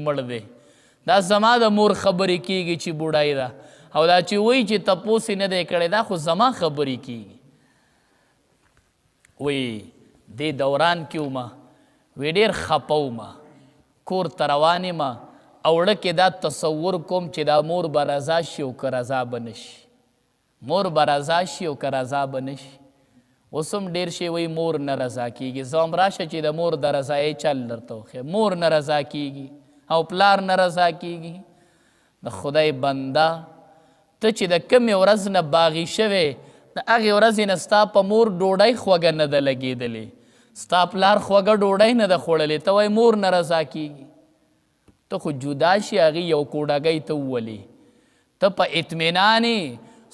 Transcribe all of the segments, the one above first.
مړ دی دا زما د مور خبرې کیږي چې بوډای ده او دا چې وایي چې تپوس یې نه دی کړی دا خو زما خبرې کیږي وایي دې دوران کې ومه وی ډېر خفه ومه کور ته روان یم او زړه کې دا تصور کوم چې دا مور به رضا شي او که رضا به نه شي مور به رضا شي او که رضا به نه شي اوس هم ډېر شی وایي مور نه رضا کیږي زه هم راشه چې د مور د رضایۍ چل درته وښیم مور نه رضا کیږي او پلار نه رضا کیږي د خدای بنده ته چې د کمې ورځ نه باغي شوې د هغې ورځې نه ستا په مور ډوډۍ خوږه نه ده لګېدلې ستا پلار خوږه ډوډۍ نه ده خوړلې ته وایې مور نه رضا کیږي ته خو جدا شي هغې یو کوډګۍ ته وولې ته په اطمینان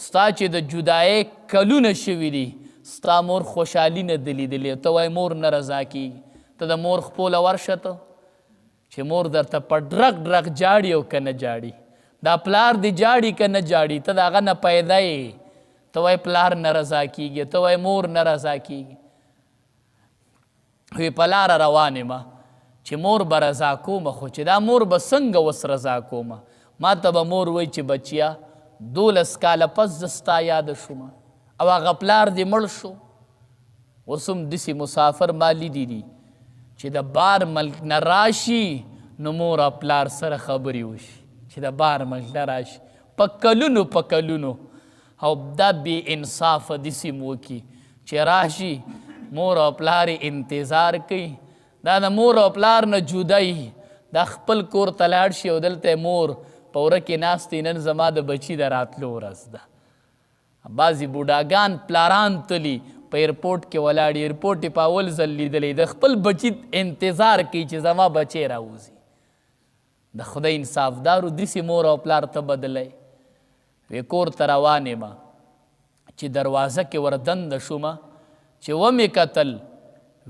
ستا چې د جدایۍ کلونه شوي دي ستا مور خوشحالي نه ده لیدلې ته وایې مور نه رضا کیږي ته د مور خپله ورشه ته چې مور درته په ډرک ډرک جاړي او که نه جاړي دا پلار دی جاړي که نه جاړي ته د هغه نه پیدا یې ته وایې پلار نه رضا کیږي ته وایې مور نه رضا کیږي وی په لاره روان یم چې مور به رضا کومه خو چې دا مور به څنګه اوس رضا کومه ما ته به مور وایي چې بچیا 12 کاله پس زه ستا یاده شومه او هغه پلار دې مړ شو اوس هم داسې مسافر ما لیدي دي چې د بار ملک نه راشي نو مور او پلار سره خبرې وشي چې د بار ملک نه راشي په کلونو او دا بې انصافه داسې م وکړي چې راشي مور او پلار انتظار کوي دا د مور او پلار نه جدای دا خپل کور ته لاړ شي او دلته مور په وره کې ناستې نن زما د بچي د راتلو ورځ ده بعضې بوډاګان پلاران تلي په ایرپورټ کې ولاړ ایرپورټ یې په اول ځل لیدلی د خپل بچي انتظار کوي چې زما بچی راوځي د خدای انصافدارو داسې مور او پلار ته بدلی وی کور ته روان یم چې دروازه کې ور دنده شومه چې ومې کتل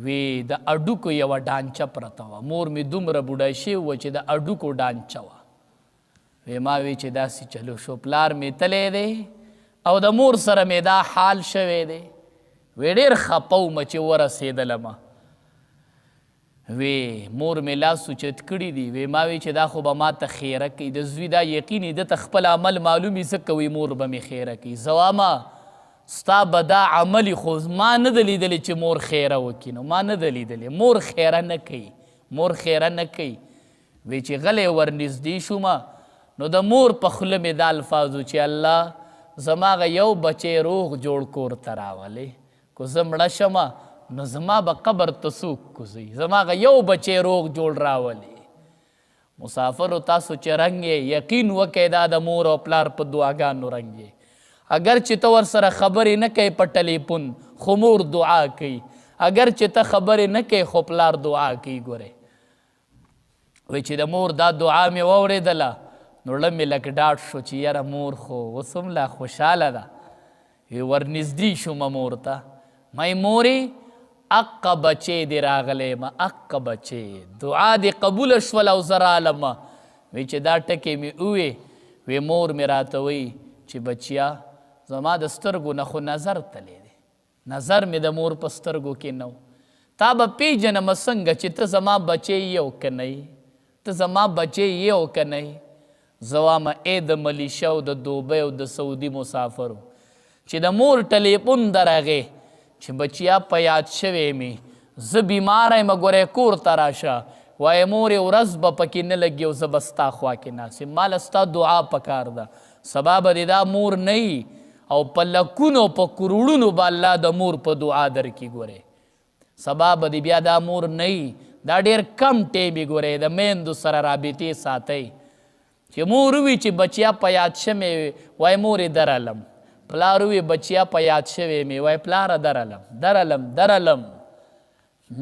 وی د اډوکو یوه ډانچه پرته وه مور مې دومره بوډای شوې وه چې د اډوکو ډانچه وه وی ما وی چې داسې چلو شو پلار مې تلی دی او د مور سره مې دا حال شوی دی وی ډېر خفه ومه چې ورسېدلمه وی مور مې لاس اوچت کړي دي وی ما وی چې دا خو به ما ته خیره کوي د زوی دا یقیني ده ته خپل عمل معلومي څه کوي مور به مې خیره کوي زه واما ستا به دا عملي خو ما نه ده لیدلی چې مور خیره وکړي نو ما نه ده لیدلی مور خیره نه کوي مور خیره نه کوي وی چې غلی ورنږدې شومه نو د مور په خوله مې دا الفاظو چې الله زما هغه یو بچی روغ جوړ کور ته راولې کو زه مړه شمه نو زما به قبر ته څوک کوزوي زما هغه یو بچی روغ جوړ راولې مسافرو تاسو چې رنګ یې یقین وکئ دا د مور او پلار په دعاګانو رنګ یې اگر چې ته ورسره خبرې نه کوې په ټلیفون خو مور دعا کوي اگر چې ته خبرې نه کوې خو پلار دعا کوي ګورئ وایي چې د مور دا دعا مې واورېدله نو زړه مې لږ ډاډ شو چې یاره مور خو اوس هم لا خوشحاله ده ورنږدې شومه مور ته مای مورې اقه بچی دې راغلی یم اقه بچی دعا دې قبوله شوله او زه رالمه وایي چې دا ټکې مې ووې وی مور مې راته وایي چې بچیا زما د سترګو نه خو نظر تلی دی نظر مې د مور په سترګو کې نه و تا به پیژنمه څنګه چې ته زما بچی یې او که نه ته زما بچی یې او که نه زه وامه ای د ملیشه او د دوبۍ او د سعودي مسافرو چې د مور ټلیفون درغې چې بچیا په یاد شوی مې زه بیماره یم ګورې کور ته راشه وایې مورې ورځ به پکې نه لګي او زه به ستا خوا کې ناست یم ماله ستا دعا پکار ده سبا به دې دا مور نه او په لکونو په کروړونو به الله د مور په دعا درکړي ګورې سبا به دې بیا دا مور نه دا ډېر کم ټیم یې ګورې د میندو سره رابطې ساتئ چې مور وي چې بچیا په یاد شمې وای مورې درالم پلار وي بچیا په یاد شوی مې وای پلاره درالم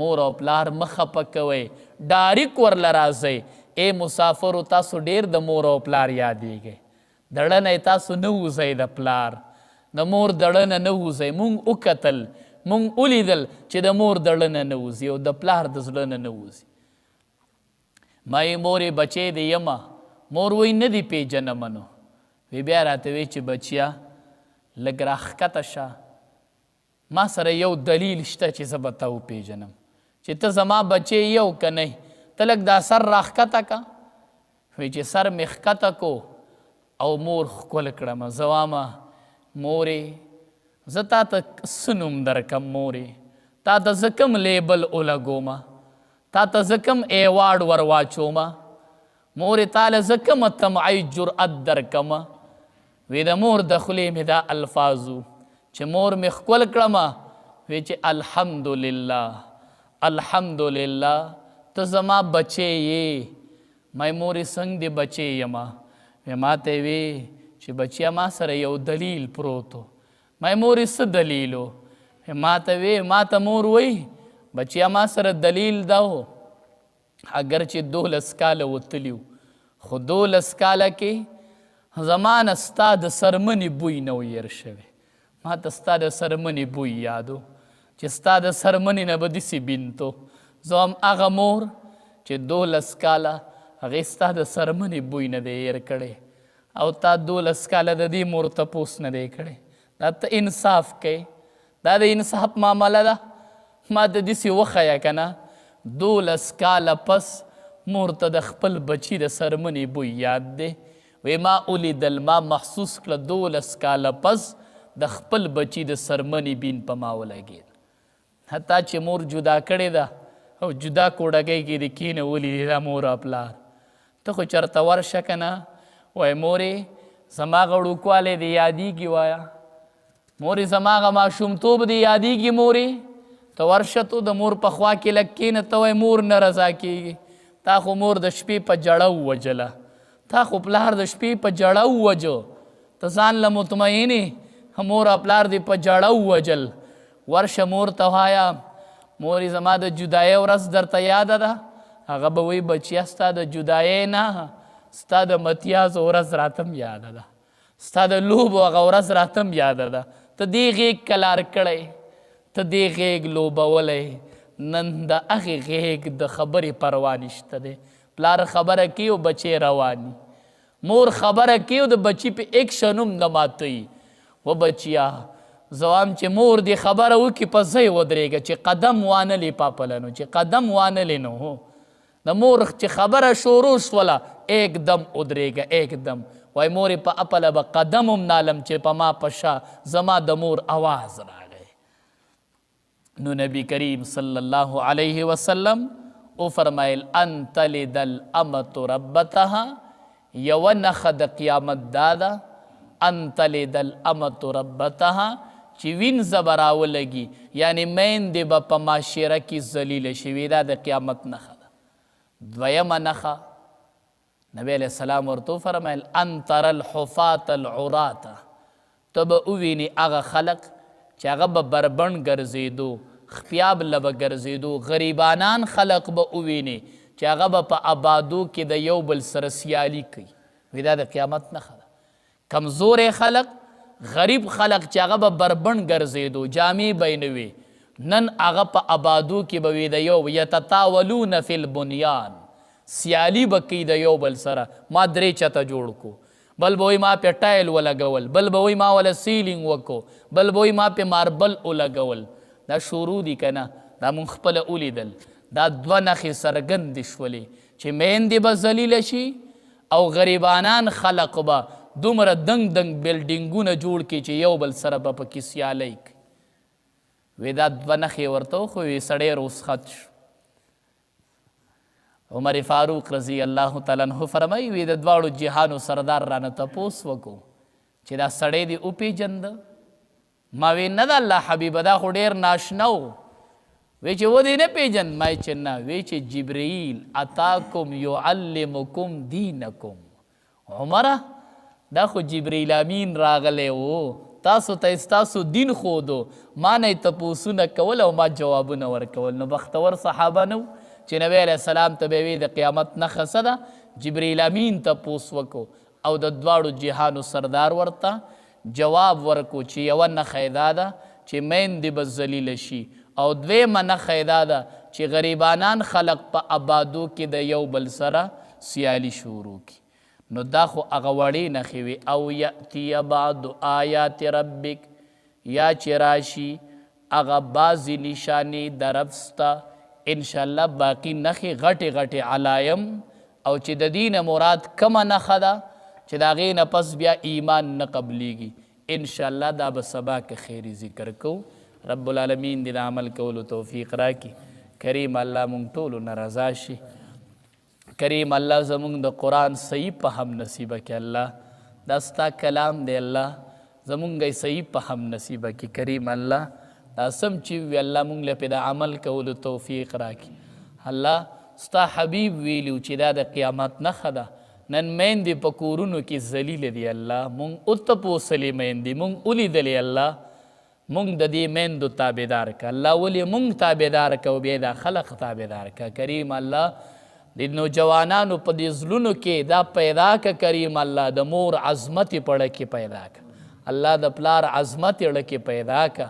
مور او پلار مه خفه کوئ ډاریک ورله راځئ ای مسافرو تاسو ډېر د مور او پلار یادېږئ دړه نه تاسو نه وځئ د پلار د مور دړه نه وځئ مونږ وکتل مونږ ولیدل چې د مور دړه نه وځي او د پلار د زړه نه وځي ما یې مورې بچی دې یمه مور وی نه دې پیژنمه نو وی بیا راته وی چې بچیا لږ راښکته شه ما سره یو دلیل شته چې زه به تا وپېژنم چې ته زما بچی یې او که نه ته لږ دا سر راښکته که وی چې سر مې ښکته کو او مور ښکل کړمه. زه وامه مورې زه تا ته څه نوم درکم مورې، تا ته زه کوم لیبل ولګومه، تا ته زه کوم ایوارډ ور واچومه، مورې تاله زه کومه طمعی جرأت درکمه. وی د مور د خولې مې دا الفاظو چې مور مې ښکل کړمه، وی چې الحمدلله الحمدلله ته زما بچی یې. مای مورې څنګه دې بچی یمه؟ وی ما ته وی چې بچیا ما سره یو دلیل پروتو. مای مورې څه دلیل و؟ ما ته وی ما ته مور وی بچیا ما سره دلیل دا و اگر چې 12 کاله وتلیو خو 12 کاله کې زمانه ستا د سرمنې بوی نه و هېر شوی. ما ته ستا د سرمنې بوی یادو چې ستا د سرمنې نه به داسې بینتو. زه هم هغه مور چې 12 کاله هغې ستا د سرمنې بوی نه دی هېر کړی او تا 12 کاله د دې مور تپوس نه دی کړی. دا ته انصاف کوې، دا د انصاف معامله ده. ما ته داسې وښیه که نه 12 کاله پس مور ته د خپل بچي د سرمنې بوی یاد دی. وی ما ولیدل، ما محسوس کړه 12 کاله پس د خپل بچي د سرمنې بین په ما ولګېد. حتی چې مور جدا کړې ده او جدا کوډګۍ کې د کېنولي دا مور او پلار، ته خو چېرته ورشه که نه وایي مورې زما هغه وړوکوالی دې یادېږي وایه، مورې زما هغه ماشومتوب دې یادېږي مورې. ته ورشه تو د مور په خوا کې لږ کښېنه، ته وایې مور نه رضا کېږي. تا خو مور د شپې په جړه ووجله، تا خو پلار د شپې په جړه ووجو، ته ځان له مطمئنې مور او پلار دې په جړه ووجل. ورشه مور ته وایه مورې زما د جدایۍ ورځ درته یاده ده؟ هغه به وایي بچیه ستا د جدایۍ نه ستا د متیازو ورځ راتم یاده ده، ستا د لوبو هغه ورځ راتم یاده ده. ته دې غېږ کلار کړی، ته دې غېږ لوبولی، نن د هغې غېږ د خبرې پروا نشته دی. پلار خبره کوي او بچی رواني، مور خبره کوي او د بچي په ایکشن هم نه ماتوي. و بچیا زه وایم چې مور دې خبره وکړي په ځای ودرېږه، چې قدم وانلې پاپلنو، چې قدم وانلې نو د مور چې خبره شروع شوله ایکدم ودرېږه ایکدم. وای مورې په اپله به قدم هم نالم چې په ما په شا زما د مور آواز راغی. نو نبی کریم صلی الله علیه وسلم وفرمایل ان تلد الامة ربتها، یوه نښه د قیامت دا ده ان تلد الامة ربتها چې وینځه به راولګي، یعنې میندې به په معاشره کې ذلیله شوي. دا د قیامت نښه ده. دویمه نښه نبی علیه السلام ورته وفرمیل ان تر الحفاة العراة، ته به ووینې هغه خلق چې هغه به بربنډ ګرځېدو، خپیاب له به ګرځېدو، غریبانان خلق به ووینې چې هغه به په آبادو کې د یو بل سره سیالي کوي. وی دا د قیامت نښه ده. کمزورې خلق، غریب خلق چې هغه به بربنډ ګرځېدو، جامې به یې نه وي، نن هغه په آبادو کې به وي د یو یتطاولون فی البنیان، سیالي به کوي د یو بل سره. ما 3 چته جوړ کو، بل به وایي ما پې ټایل ولګول، بل به وایي ما وله سیلینګ وکړو، بل به وایي ما پې ماربل ولګول. دا شروع دي که نه؟ دا مونږ خپله ولیدل. دا 2 نښې څرګندې شولې چې میندې به ذلیله شي او غریبانان خلق به دومره دنګ دنګ بلډینګونه جوړ کړي چې یو بل سره به پکې سیالۍ کوي. وی دا 2 نښې ورته وښویې، سړی رخصت شو. عمر فاروق رضی الله تعالی عنه فرمایي وی د 2 جهانو سردار رانه تپوس وکړو چې دا سړی دې وپېژنده؟ ما وی نه ده الله حبیبه، دا خو ډېر ناشنا و. وی چې ودې نه پېژند؟ ما چې نه. وی چې جبریل اتاکم یعلمکم دینکم. عمره دا خو جبریل امین راغلی و، تاسو ته ستاسو دین ښودو، ما نه یې تپوسونه کول او ما جوابونه ورکول. نو بختور صحابه نه چې نبی علیه السلام ته به یې وی د قیامت نښه څه ده؟ جبریل امین تپوس وکړو او د 2 جهانو سردار ورته جواب ورکو چې یوه نښه دا ده چې میندې به ذلیله شي او دویمه نښه دا ده چې غریبانان خلق په آبادو کې د یو بل سره سیالي شروع کړي. نو دا خو هغه وړې نښې وي. او یأتي بعض آیات ربک، یا چې راشي هغه بعضې نشانې د رب ستا. انشاءالله باقي نښې غټې غټې علایم او چې د دین مراد کمه نښه ده چې د هغې نه پس بیا ایمان نه قبلیږي. انشاءالله دا به سبا که خیری ذکر کوو. رب العالمین دې د عمل کولو توفیق راکړي. کریم الله مونږ ټولو نه رضا شي. کریم الله زمونږ د قرآن صحیح فهم نصیبه کړي. الله دا ستا کلام دی الله زمونږ یې صحیح فهم نصیبه کړي. کریم الله دا سم چې وي الله مونږ له پې د عمل کولو توفیق راکړي. الله ستا حبیب ویلو چې دا د قیامت نښه ده. نن میندې په کورونو کې ذلیله دي الله مونږ وتپوسلې میندې مونږ ولیدلې الله مونږ د دې میندو تابعدار که الله ولې مونږ تابعدار که او بیا دا خلق تابعدار که. کریم الله د نوجوانانو په دې زړونو کې دا پیدا که. کریم الله د مور عظمت یې په اړه کې پیدا که. الله د پلار عظمت یې اړه کې پیدا که.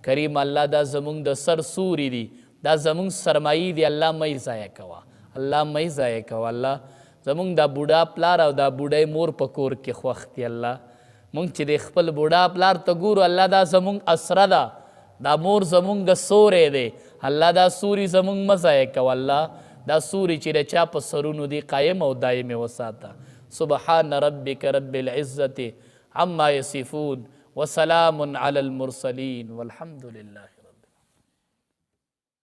کریم الله دا زمونږ د سر سوري دي دا زمونږ سرمایي دي الله مه یې ضایع کوه. الله مه یې ضایع کوه. الله زمونږ دا بوډا پلار او دا بوډۍ مور په کور کې خوښ دي. الله مونږ چې د خپل بوډا پلار ته ګورو الله دا زمونږ اسره ده. دا مور زمونږ سوری دی. الله دا سوري زمونږ مه ضایع کوه. الله دا سوري چې د چا په سرونو دي قایم او دایم یې وساته. سبحان ربک رب العزة عما یصفون وسلام علی المرسلین والحمد لله.